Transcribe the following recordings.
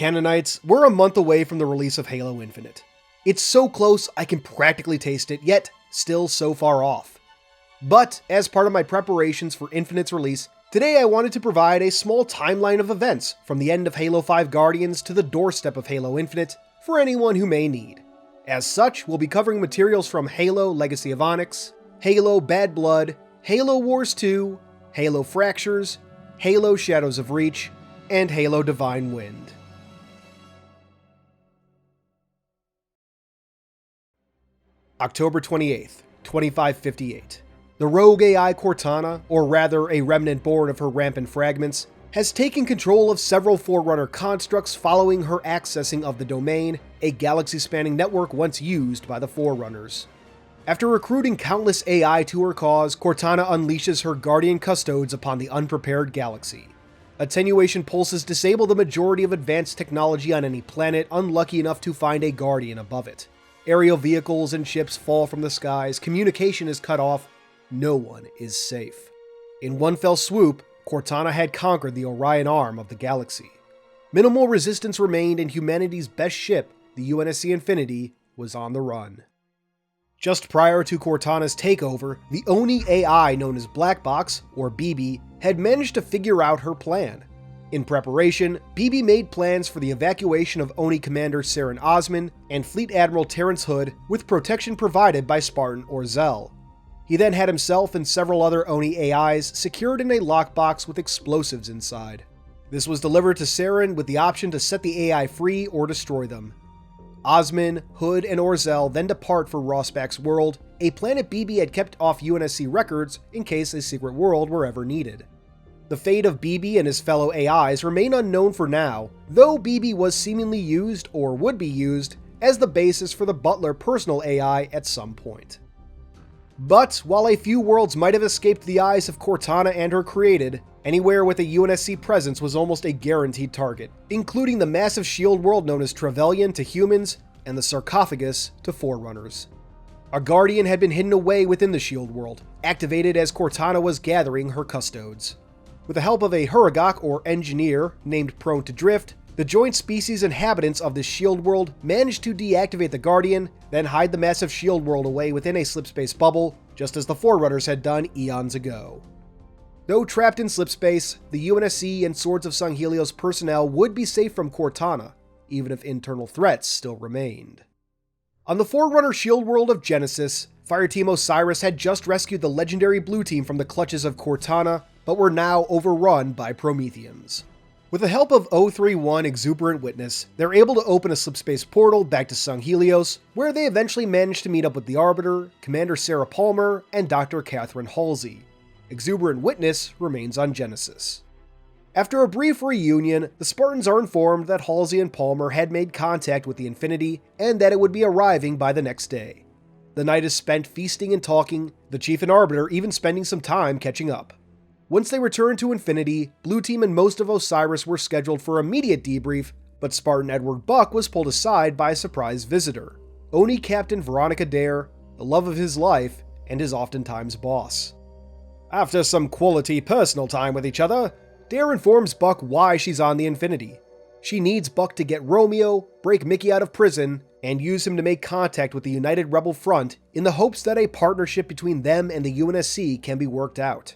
Canonites, we're a month away from the release of Halo Infinite. It's so close I can practically taste it, yet still so far off. But as part of my preparations for Infinite's release, today I wanted to provide a small timeline of events from the end of Halo 5 Guardians to the doorstep of Halo Infinite for anyone who may need. As such, we'll be covering materials from Halo Legacy of Onyx, Halo Bad Blood, Halo Wars 2, Halo Fractures, Halo Shadows of Reach, and Halo Divine Wind. October 28th, 2558. The rogue AI Cortana, or rather a remnant born of her rampant fragments, has taken control of several Forerunner constructs following her accessing of the Domain, a galaxy-spanning network once used by the Forerunners. After recruiting countless AI to her cause, Cortana unleashes her Guardian Custodes upon the unprepared galaxy. Attenuation pulses disable the majority of advanced technology on any planet unlucky enough to find a Guardian above it. Aerial vehicles and ships fall from the skies, communication is cut off, no one is safe. In one fell swoop, Cortana had conquered the Orion arm of the galaxy. Minimal resistance remained and humanity's best ship, the UNSC Infinity, was on the run. Just prior to Cortana's takeover, the Oni AI known as Black Box, or BB, had managed to figure out her plan. In preparation, BB made plans for the evacuation of Oni Commander Saren Osman and Fleet Admiral Terrence Hood with protection provided by Spartan Orzel. He then had himself and several other Oni AIs secured in a lockbox with explosives inside. This was delivered to Saren with the option to set the AI free or destroy them. Osman, Hood, and Orzel then depart for Rossbach's world, a planet BB had kept off UNSC records in case a secret world were ever needed. The fate of BB and his fellow AIs remain unknown for now, though BB was seemingly used, or would be used, as the basis for the Butler personal AI at some point. But while a few worlds might have escaped the eyes of Cortana and her created, anywhere with a UNSC presence was almost a guaranteed target, including the massive shield world known as Trevelyan to humans and the sarcophagus to Forerunners. A Guardian had been hidden away within the shield world, activated as Cortana was gathering her custodes. With the help of a Huragok or engineer named Prone to Drift, the joint species inhabitants of the shield world managed to deactivate the Guardian, then hide the massive shield world away within a slipspace bubble, just as the Forerunners had done eons ago. Though trapped in slipspace, the UNSC and Swords of Sanghelios personnel would be safe from Cortana, even if internal threats still remained. On the Forerunner shield world of Genesis, Fireteam Osiris had just rescued the legendary Blue Team from the clutches of Cortana, but were now overrun by Prometheans. With the help of 031 Exuberant Witness, they're able to open a slipspace portal back to Sanghelios, where they eventually manage to meet up with the Arbiter, Commander Sarah Palmer, and Dr. Catherine Halsey. Exuberant Witness remains on Genesis. After a brief reunion, the Spartans are informed that Halsey and Palmer had made contact with the Infinity, and that it would be arriving by the next day. The night is spent feasting and talking, the Chief and Arbiter even spending some time catching up. Once they returned to Infinity, Blue Team and most of Osiris were scheduled for immediate debrief, but Spartan Edward Buck was pulled aside by a surprise visitor, Oni Captain Veronica Dare, the love of his life, and his oftentimes boss. After some quality personal time with each other, Dare informs Buck why she's on the Infinity. She needs Buck to get Romeo, break Mickey out of prison, and use him to make contact with the United Rebel Front in the hopes that a partnership between them and the UNSC can be worked out.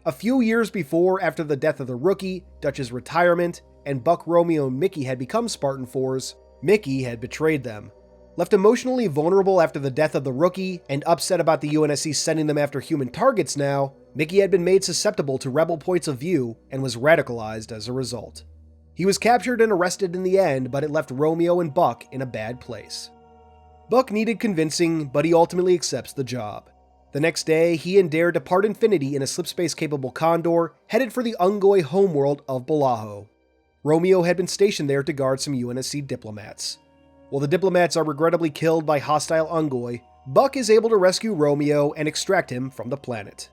A few years before, after the death of the Rookie, Dutch's retirement, and Buck, Romeo, and Mickey had become Spartan 4s, Mickey had betrayed them. Left emotionally vulnerable after the death of the Rookie, and upset about the UNSC sending them after human targets now, Mickey had been made susceptible to rebel points of view and was radicalized as a result. He was captured and arrested in the end, but it left Romeo and Buck in a bad place. Buck needed convincing, but he ultimately accepts the job. The next day, he and Dare depart Infinity in a slipspace-capable Condor, headed for the Ungoi homeworld of Balaho. Romeo had been stationed there to guard some UNSC diplomats. While the diplomats are regrettably killed by hostile Ungoi, Buck is able to rescue Romeo and extract him from the planet.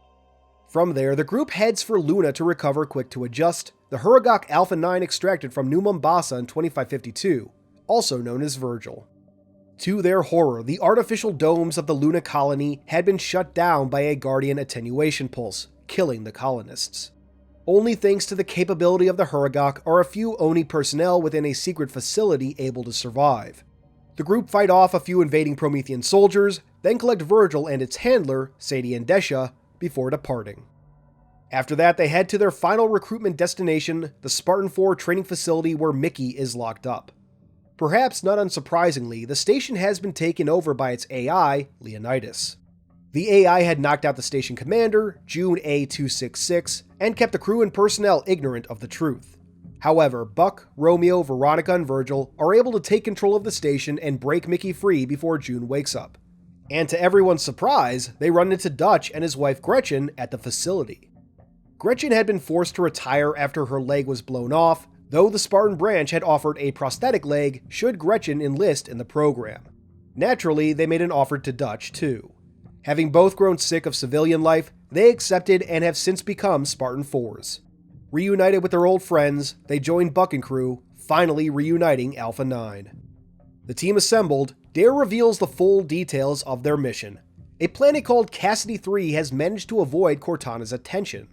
From there, the group heads for Luna to recover Quick to Adjust, the Huragok Alpha 9 extracted from New Mombasa in 2552, also known as Virgil. To their horror, the artificial domes of the Luna colony had been shut down by a Guardian attenuation pulse, killing the colonists. Only thanks to the capability of the Huragok are a few Oni personnel within a secret facility able to survive. The group fight off a few invading Promethean soldiers, then collect Virgil and its handler, Sadie and Desha, before departing. After that, they head to their final recruitment destination, the Spartan 4 training facility where Mickey is locked up. Perhaps not unsurprisingly, the station has been taken over by its AI, Leonidas. The AI had knocked out the station commander, June A266, and kept the crew and personnel ignorant of the truth. However, Buck, Romeo, Veronica, and Virgil are able to take control of the station and break Mickey free before June wakes up. And to everyone's surprise, they run into Dutch and his wife Gretchen at the facility. Gretchen had been forced to retire after her leg was blown off, though the Spartan branch had offered a prosthetic leg should Gretchen enlist in the program. Naturally, they made an offer to Dutch too. Having both grown sick of civilian life, they accepted and have since become Spartan 4s. Reunited with their old friends, they joined Buck and crew, finally reuniting Alpha 9. The team assembled, Dare reveals the full details of their mission. A planet called Cassidy 3 has managed to avoid Cortana's attention.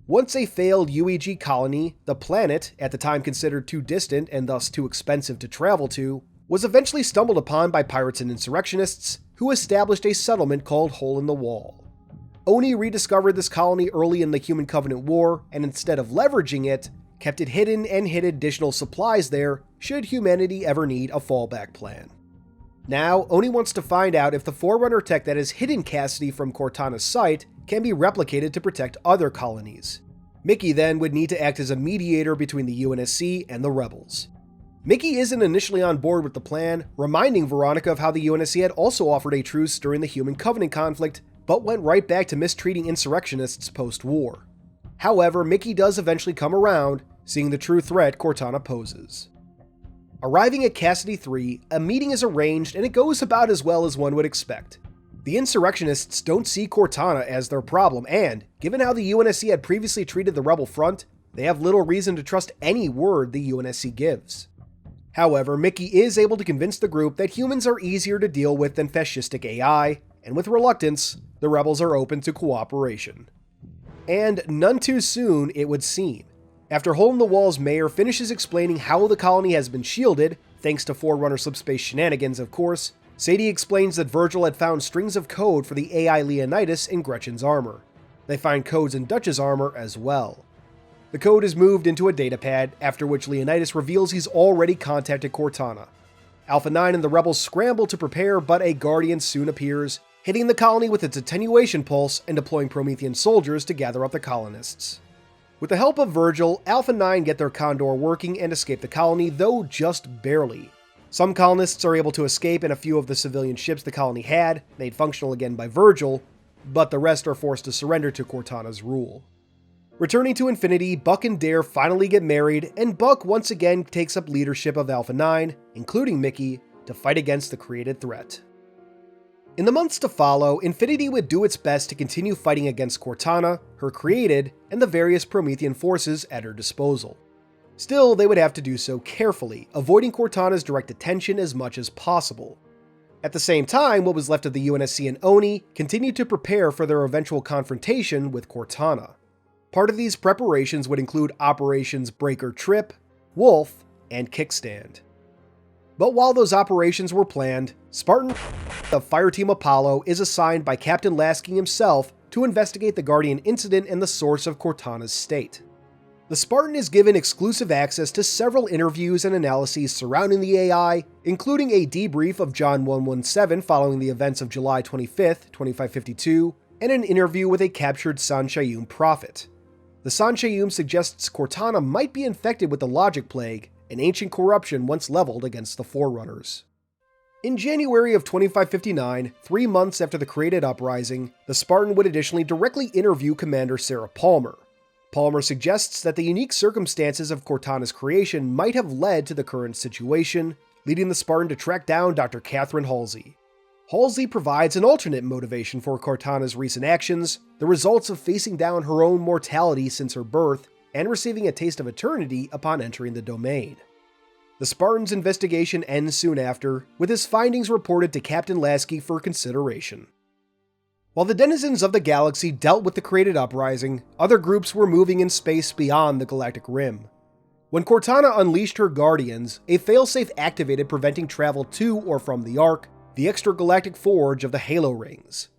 Once a failed UEG colony, the planet, at the time considered too distant and thus too expensive to travel to, was eventually stumbled upon by pirates and insurrectionists, who established a settlement called Hole in the Wall. Oni rediscovered this colony early in the Human Covenant War, and instead of leveraging it, kept it hidden and hid additional supplies there should humanity ever need a fallback plan. Now, Oni wants to find out if the Forerunner tech that has hidden Cassidy from Cortana's sight can be replicated to protect other colonies. Mickey then would need to act as a mediator between the UNSC and the rebels. Mickey isn't initially on board with the plan, reminding Veronica of how the UNSC had also offered a truce during the Human Covenant conflict, but went right back to mistreating insurrectionists post-war. However, Mickey does eventually come around, seeing the true threat Cortana poses. Arriving at Cassidy 3, a meeting is arranged and it goes about as well as one would expect. The insurrectionists don't see Cortana as their problem, and, given how the UNSC had previously treated the rebel front, they have little reason to trust any word the UNSC gives. However, Mickey is able to convince the group that humans are easier to deal with than fascistic AI, and with reluctance, the rebels are open to cooperation. And none too soon, it would seem. After Hole in the Wall's mayor finishes explaining how the colony has been shielded, thanks to Forerunner Slipspace shenanigans of course, Sadie explains that Virgil had found strings of code for the AI Leonidas in Gretchen's armor. They find codes in Dutch's armor as well. The code is moved into a datapad, after which Leonidas reveals he's already contacted Cortana. Alpha 9 and the rebels scramble to prepare, but a Guardian soon appears, hitting the colony with its attenuation pulse and deploying Promethean soldiers to gather up the colonists. With the help of Virgil, Alpha 9 get their Condor working and escape the colony, though just barely. Some colonists are able to escape, and a few of the civilian ships the colony had, made functional again by Virgil, but the rest are forced to surrender to Cortana's rule. Returning to Infinity, Buck and Dare finally get married, and Buck once again takes up leadership of Alpha 9, including Mickey, to fight against the created threat. In the months to follow, Infinity would do its best to continue fighting against Cortana, her created, and the various Promethean forces at her disposal. Still, they would have to do so carefully, avoiding Cortana's direct attention as much as possible. At the same time, what was left of the UNSC and Oni continued to prepare for their eventual confrontation with Cortana. Part of these preparations would include Operations Breaker Trip, Wolf, and Kickstand. But while those operations were planned, Spartan of Fireteam Apollo is assigned by Captain Lasky himself to investigate the Guardian incident and the source of Cortana's state. The Spartan is given exclusive access to several interviews and analyses surrounding the AI, including a debrief of John 117 following the events of July 25th, 2552, and an interview with a captured Sanshayum prophet. The Sanshayum suggests Cortana might be infected with the Logic Plague, an ancient corruption once leveled against the Forerunners. In January of 2559, 3 months after the created uprising, the Spartan would additionally directly interview Commander Sarah Palmer. Palmer suggests that the unique circumstances of Cortana's creation might have led to the current situation, leading the Spartan to track down Dr. Catherine Halsey. Halsey provides an alternate motivation for Cortana's recent actions, the results of facing down her own mortality since her birth, and receiving a taste of eternity upon entering the domain. The Spartan's investigation ends soon after, with his findings reported to Captain Lasky for consideration. While the denizens of the galaxy dealt with the created uprising, other groups were moving in space beyond the galactic rim. When Cortana unleashed her Guardians, a failsafe activated preventing travel to or from the Ark, the extragalactic forge of the Halo Rings.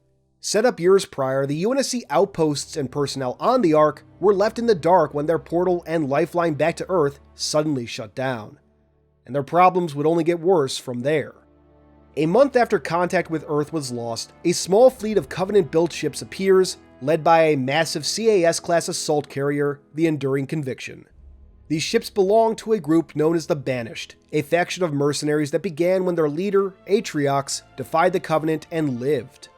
Set up years prior, the UNSC outposts and personnel on the Ark were left in the dark when their portal and lifeline back to Earth suddenly shut down, and their problems would only get worse from there. A month after contact with Earth was lost, a small fleet of Covenant-built ships appears, led by a massive CAS-class assault carrier, the Enduring Conviction. These ships belong to a group known as the Banished, a faction of mercenaries that began when their leader, Atriox, defied the Covenant and lived.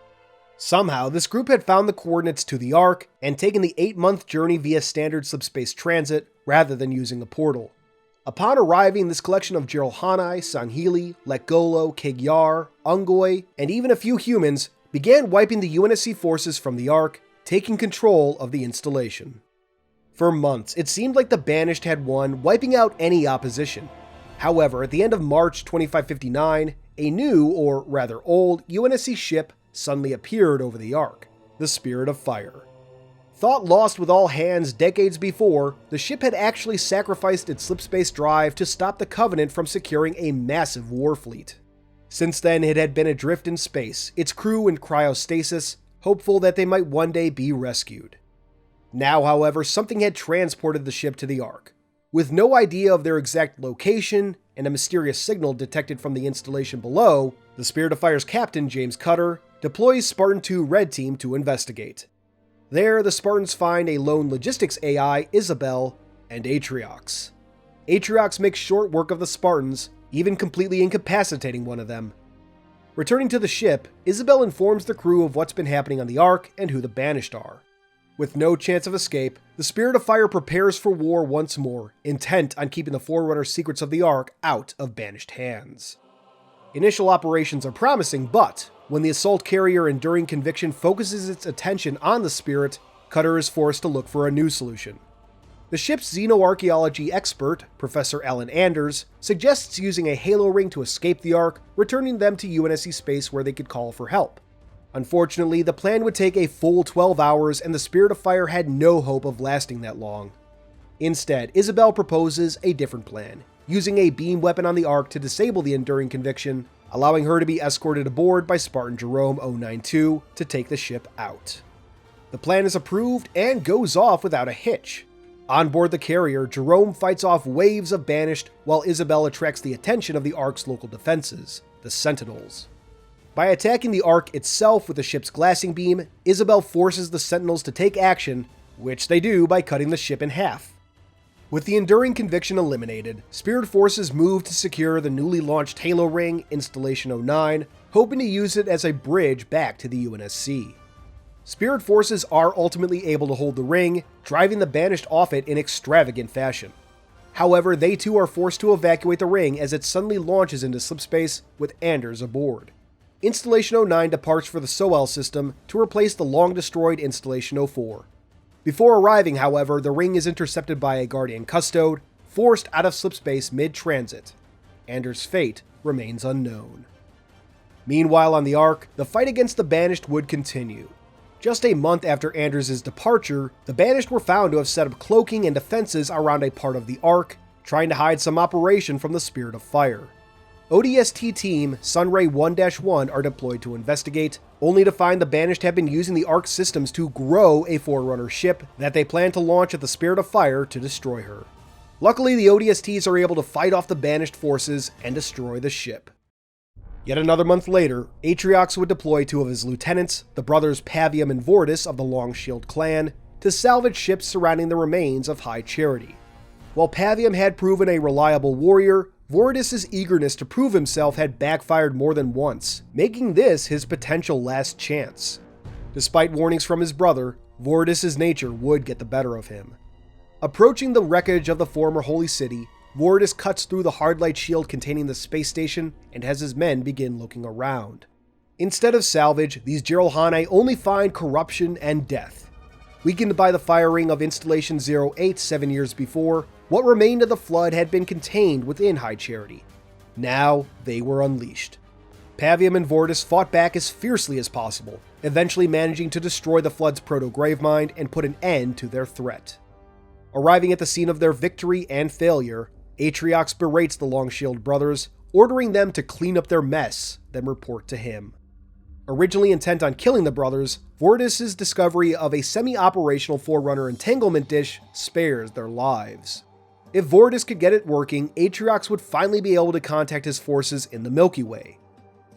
Somehow, this group had found the coordinates to the Ark and taken the 8-month journey via standard subspace transit rather than using a portal. Upon arriving, this collection of Jiralhanae, Sanhili, Lekgolo, Kig-Yar, Ungoy, and even a few humans began wiping the UNSC forces from the Ark, taking control of the installation. For months, it seemed like the Banished had won, wiping out any opposition. However, at the end of March 2559, a new, or rather old, UNSC ship suddenly appeared over the Ark, the Spirit of Fire. Thought lost with all hands decades before, the ship had actually sacrificed its slipspace drive to stop the Covenant from securing a massive war fleet. Since then, it had been adrift in space, its crew in cryostasis, hopeful that they might one day be rescued. Now, however, something had transported the ship to the Ark. With no idea of their exact location and a mysterious signal detected from the installation below, the Spirit of Fire's captain, James Cutter, deploys Spartan 2 Red Team to investigate. There, the Spartans find a lone logistics AI, Isabel, and Atriox. Atriox makes short work of the Spartans, even completely incapacitating one of them. Returning to the ship, Isabel informs the crew of what's been happening on the Ark and who the Banished are. With no chance of escape, the Spirit of Fire prepares for war once more, intent on keeping the Forerunner secrets of the Ark out of Banished hands. Initial operations are promising, but when the assault carrier Enduring Conviction focuses its attention on the Spirit, Cutter is forced to look for a new solution. The ship's xenoarchaeology expert, Professor Alan Anders, suggests using a halo ring to escape the Ark, returning them to UNSC space where they could call for help. Unfortunately, the plan would take a full 12 hours and the Spirit of Fire had no hope of lasting that long. Instead, Isabel proposes a different plan, using a beam weapon on the Ark to disable the Enduring Conviction, allowing her to be escorted aboard by Spartan Jerome 092 to take the ship out. The plan is approved and goes off without a hitch. On board the carrier, Jerome fights off waves of Banished while Isabel attracts the attention of the Ark's local defenses, the Sentinels. By attacking the Ark itself with the ship's glassing beam, Isabel forces the Sentinels to take action, which they do by cutting the ship in half. With the Enduring Conviction eliminated, Spirit forces move to secure the newly launched Halo Ring, Installation 09, hoping to use it as a bridge back to the UNSC. Spirit forces are ultimately able to hold the ring, driving the Banished off it in extravagant fashion. However, they too are forced to evacuate the ring as it suddenly launches into slipspace with Anders aboard. Installation 09 departs for the Soel system to replace the long-destroyed Installation 04. Before arriving, however, the ring is intercepted by a Guardian Custode, forced out of slipspace mid-transit. Anders' fate remains unknown. Meanwhile on the Ark, the fight against the Banished would continue. Just a month after Anders' departure, the Banished were found to have set up cloaking and defenses around a part of the Ark, trying to hide some operation from the Spirit of Fire. ODST Team Sunray 1-1 are deployed to investigate, only to find the Banished have been using the Ark systems to grow a Forerunner ship that they plan to launch at the Spirit of Fire to destroy her. Luckily, the ODSTs are able to fight off the Banished forces and destroy the ship. Yet another month later, Atriox would deploy two of his lieutenants, the brothers Pavium and Vortis of the Longshield clan, to salvage ships surrounding the remains of High Charity. While Pavium had proven a reliable warrior, Vortis' eagerness to prove himself had backfired more than once, making this his potential last chance. Despite warnings from his brother, Vortis' nature would get the better of him. Approaching the wreckage of the former Holy City, Vortis cuts through the hardlight shield containing the space station and has his men begin looking around. Instead of salvage, these Jiralhanae only find corruption and death. Weakened by the firing of Installation 08 7 years before, what remained of the Flood had been contained within High Charity. Now they were unleashed. Pavium and Vortis fought back as fiercely as possible, eventually managing to destroy the Flood's proto-gravemind and put an end to their threat. Arriving at the scene of their victory and failure, Atriox berates the Longshield brothers, ordering them to clean up their mess, then report to him. Originally intent on killing the brothers, Vortis' discovery of a semi-operational Forerunner entanglement dish spares their lives. If Vortis could get it working, Atriox would finally be able to contact his forces in the Milky Way.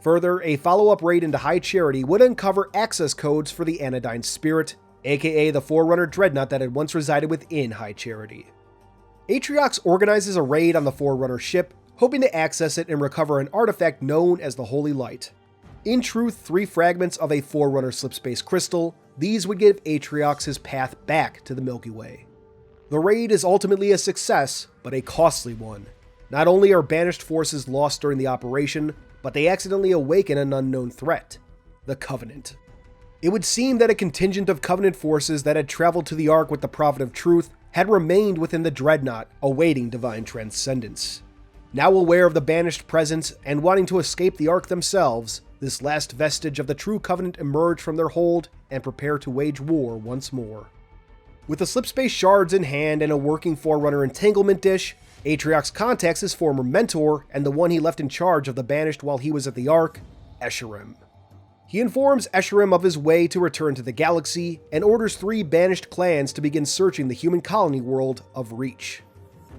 Further, a follow-up raid into High Charity would uncover access codes for the Anodyne Spirit, aka the Forerunner dreadnought that had once resided within High Charity. Atriox organizes a raid on the Forerunner ship, hoping to access it and recover an artifact known as the Holy Light. In truth, 3 fragments of a Forerunner slipspace crystal, these would give Atriox his path back to the Milky Way. The raid is ultimately a success, but a costly one. Not only are banished forces lost during the operation, but they accidentally awaken an unknown threat: the Covenant. It would seem that a contingent of Covenant forces that had traveled to the Ark with the Prophet of Truth had remained within the Dreadnought, awaiting divine transcendence. Now aware of the banished presence and wanting to escape the Ark themselves, this last vestige of the true Covenant emerge from their hold and prepare to wage war once more. With the slipspace shards in hand and a working Forerunner entanglement dish, Atriox contacts his former mentor and the one he left in charge of the banished while he was at the Ark, Escharum. He informs Escharum of his way to return to the galaxy and orders 3 banished clans to begin searching the human colony world of Reach.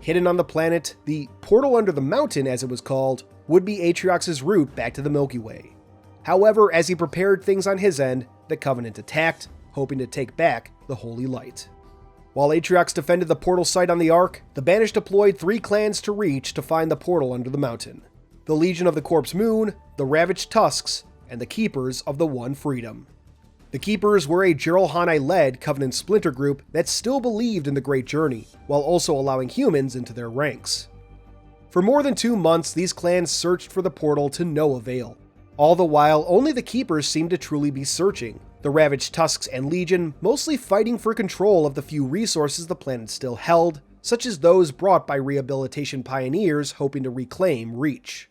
Hidden on the planet, the Portal Under the Mountain, as it was called, would be Atriox's route back to the Milky Way. However, as he prepared things on his end, the Covenant attacked, hoping to take back the Holy Light. While Atriox defended the portal site on the Ark, the Banished deployed 3 clans to Reach to find the portal under the mountain: the Legion of the Corpse Moon, the Ravaged Tusks, and the Keepers of the One Freedom. The Keepers were a Jiralhanae-led Covenant splinter group that still believed in the Great Journey, while also allowing humans into their ranks. For more than 2 months, these clans searched for the portal to no avail. All the while, only the Keepers seemed to truly be searching, the Ravaged Tusks and Legion mostly fighting for control of the few resources the planet still held, such as those brought by rehabilitation pioneers hoping to reclaim Reach.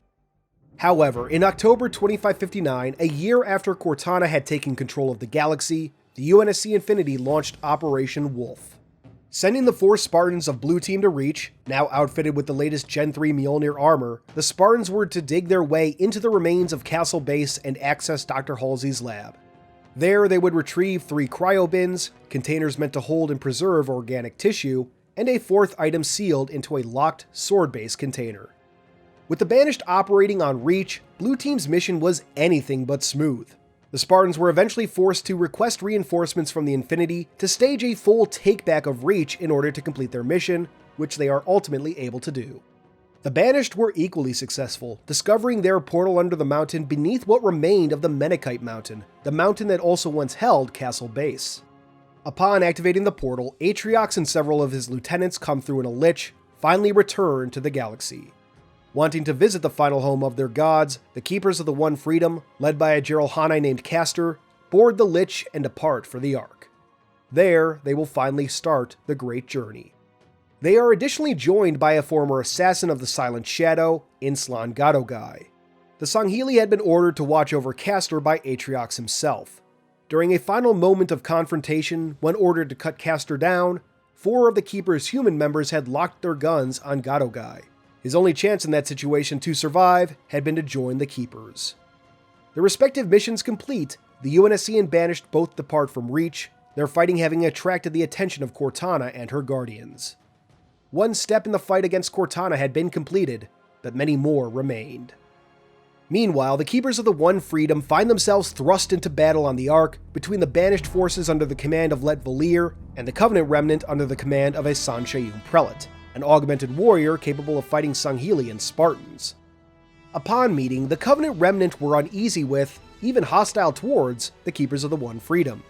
However, in October 2559, a year after Cortana had taken control of the galaxy, the UNSC Infinity launched Operation Wolf. Sending the 4 Spartans of Blue Team to Reach, now outfitted with the latest Gen 3 Mjolnir armor, the Spartans were to dig their way into the remains of Castle Base and access Dr. Halsey's lab. There, they would retrieve 3 cryobins, containers meant to hold and preserve organic tissue, and a 4th item sealed into a locked sword base container. With the Banished operating on Reach, Blue Team's mission was anything but smooth. The Spartans were eventually forced to request reinforcements from the Infinity to stage a full takeback of Reach in order to complete their mission, which they are ultimately able to do. The Banished were equally successful, discovering their portal under the mountain beneath what remained of the Menakite Mountain, the mountain that also once held Castle Base. Upon activating the portal, Atriox and several of his lieutenants come through in a lich, finally return to the galaxy. Wanting to visit the final home of their gods, the Keepers of the One Freedom, led by a Jiralhanae named Castor, board the Lich and depart for the Ark. There, they will finally start the Great Journey. They are additionally joined by a former assassin of the Silent Shadow, Inslan Gadogai. The Sangheili had been ordered to watch over Castor by Atriox himself. During a final moment of confrontation, when ordered to cut Castor down, 4 of the Keeper's human members had locked their guns on Gadogai. His only chance in that situation to survive had been to join the Keepers. Their respective missions complete, the UNSC and Banished both depart from Reach, their fighting having attracted the attention of Cortana and her guardians. One step in the fight against Cortana had been completed, but many more remained. Meanwhile, the Keepers of the One Freedom find themselves thrust into battle on the Ark between the Banished forces under the command of Let Valir and the Covenant remnant under the command of a Sanshayun Prelate, an augmented warrior capable of fighting Sangheili and Spartans. Upon meeting, the Covenant remnant were uneasy with, even hostile towards, the Keepers of the One Freedom.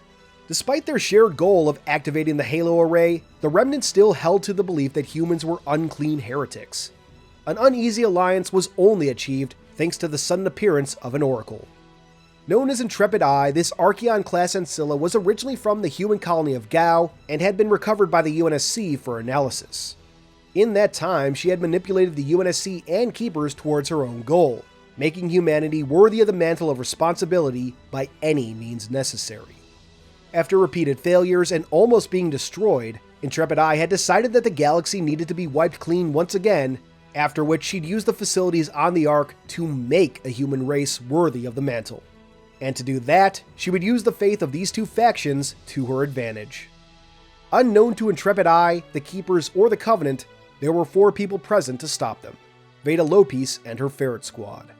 Despite their shared goal of activating the Halo Array, the remnant still held to the belief that humans were unclean heretics. An uneasy alliance was only achieved thanks to the sudden appearance of an Oracle. Known as Intrepid Eye, this Archeon-class Ancilla was originally from the human colony of Gao and had been recovered by the UNSC for analysis. In that time, she had manipulated the UNSC and Keepers towards her own goal, making humanity worthy of the mantle of responsibility by any means necessary. After repeated failures and almost being destroyed, Intrepid Eye had decided that the galaxy needed to be wiped clean once again, after which she'd use the facilities on the Ark to make a human race worthy of the mantle. And to do that, she would use the faith of these two factions to her advantage. Unknown to Intrepid Eye, the Keepers, or the Covenant, there were 4 people present to stop them: Veda Lopez and her Ferret Squad.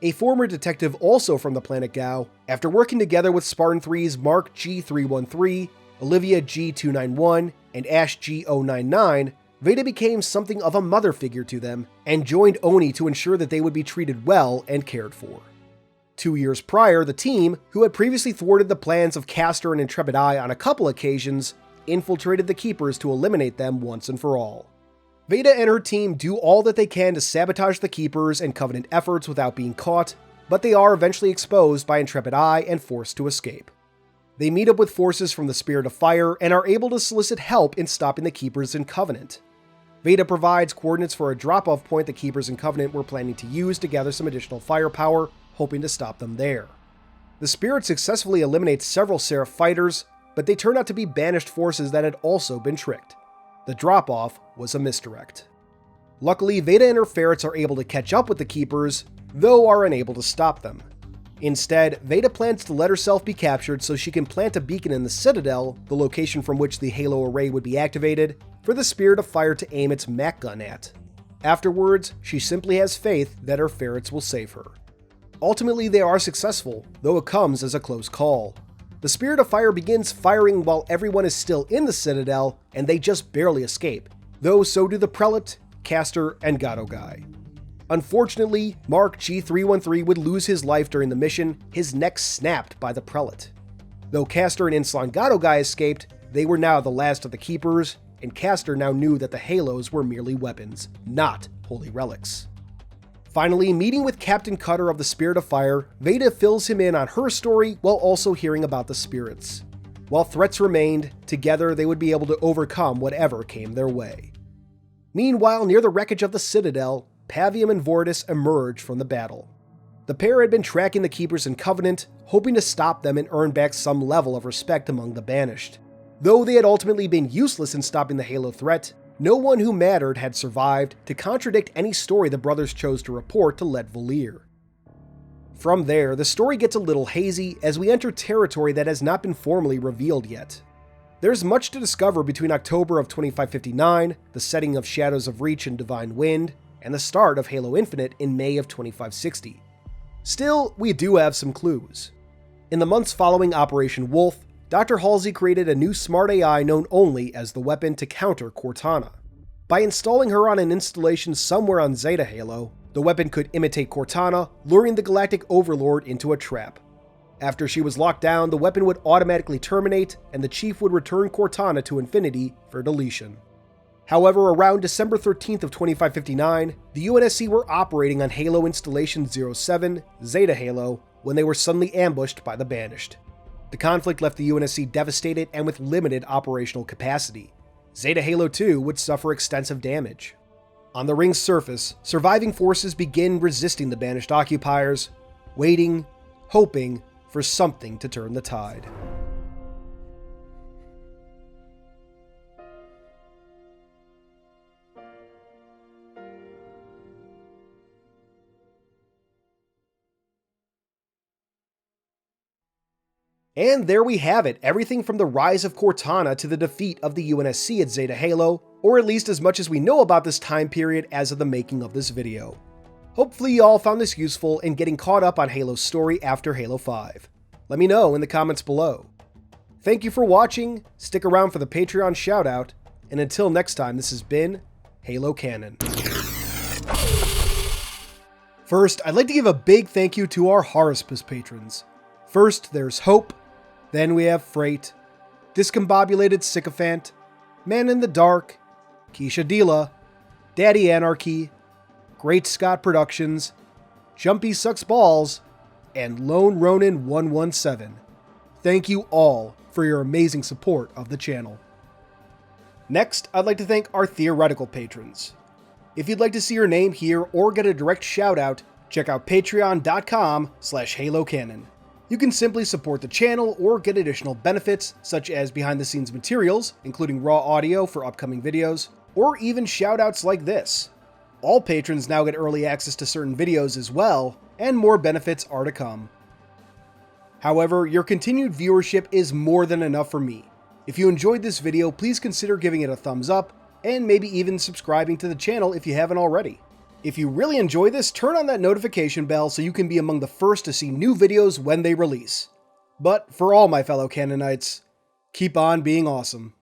A former detective also from the planet Gao, after working together with Spartan 3's Mark G313, Olivia G291, and Ash G099, Veda became something of a mother figure to them, and joined Oni to ensure that they would be treated well and cared for. 2 years prior, the team, who had previously thwarted the plans of Castor and Intrepid Eye on a couple occasions, infiltrated the Keepers to eliminate them once and for all. Veda and her team do all that they can to sabotage the Keepers and Covenant efforts without being caught, but they are eventually exposed by Intrepid Eye and forced to escape. They meet up with forces from the Spirit of Fire and are able to solicit help in stopping the Keepers and Covenant. Veda provides coordinates for a drop-off point the Keepers and Covenant were planning to use to gather some additional firepower, hoping to stop them there. The Spirit successfully eliminates several Seraph fighters, but they turn out to be banished forces that had also been tricked. The drop-off was a misdirect. Luckily, Veda and her ferrets are able to catch up with the Keepers, though are unable to stop them. Instead, Veda plans to let herself be captured so she can plant a beacon in the Citadel, the location from which the Halo array would be activated, for the Spirit of Fire to aim its Mac gun at. Afterwards, she simply has faith that her ferrets will save her. Ultimately, they are successful, though it comes as a close call. The Spirit of Fire begins firing while everyone is still in the Citadel, and they just barely escape, though so do the Prelate, Castor, and Gato Guy. Unfortunately, Mark G313 would lose his life during the mission, his neck snapped by the Prelate. Though Castor and Inslon Gato Guy escaped, they were now the last of the Keepers, and Castor now knew that the Halos were merely weapons, not holy relics. Finally, meeting with Captain Cutter of the Spirit of Fire, Veda fills him in on her story while also hearing about the spirits. While threats remained, together they would be able to overcome whatever came their way. Meanwhile, near the wreckage of the Citadel, Pavium and Vortis emerge from the battle. The pair had been tracking the Keepers and Covenant, hoping to stop them and earn back some level of respect among the Banished. Though they had ultimately been useless in stopping the Halo threat, no one who mattered had survived to contradict any story the brothers chose to report to Let Valir. From there, the story gets a little hazy as we enter territory that has not been formally revealed yet. There's much to discover between October of 2559, the setting of Shadows of Reach and Divine Wind, and the start of Halo Infinite in May of 2560. Still, we do have some clues. In the months following Operation Wolf, Dr. Halsey created a new smart AI known only as the weapon to counter Cortana. By installing her on an installation somewhere on Zeta Halo, the weapon could imitate Cortana, luring the Galactic Overlord into a trap. After she was locked down, the weapon would automatically terminate, and the Chief would return Cortana to Infinity for deletion. However, around December 13th of 2559, the UNSC were operating on Halo Installation 07, Zeta Halo, when they were suddenly ambushed by the Banished. The conflict left the UNSC devastated and with limited operational capacity. Zeta Halo 2 would suffer extensive damage. On the ring's surface, surviving forces begin resisting the Banished occupiers, waiting, hoping for something to turn the tide. And there we have it, everything from the rise of Cortana to the defeat of the UNSC at Zeta Halo, or at least as much as we know about this time period as of the making of this video. Hopefully you all found this useful in getting caught up on Halo's story after Halo 5. Let me know in the comments below. Thank you for watching, stick around for the Patreon shoutout, and until next time, this has been Halo Canon. First, I'd like to give a big thank you to our Horospus patrons. First, there's Hope. Then we have Freight, Discombobulated Sycophant, Man in the Dark, Keisha Dila, Daddy Anarchy, Great Scott Productions, Jumpy Sucks Balls, and Lone Ronin 117. Thank you all for your amazing support of the channel. Next, I'd like to thank our theoretical patrons. If you'd like to see your name here or get a direct shout out, check out patreon.com/HaloCanon. You can simply support the channel or get additional benefits such as behind-the-scenes materials, including raw audio for upcoming videos, or even shoutouts like this. All patrons now get early access to certain videos as well, and more benefits are to come. However, your continued viewership is more than enough for me. If you enjoyed this video, please consider giving it a thumbs up, and maybe even subscribing to the channel if you haven't already. If you really enjoy this, turn on that notification bell so you can be among the first to see new videos when they release. But for all my fellow Canonites, keep on being awesome.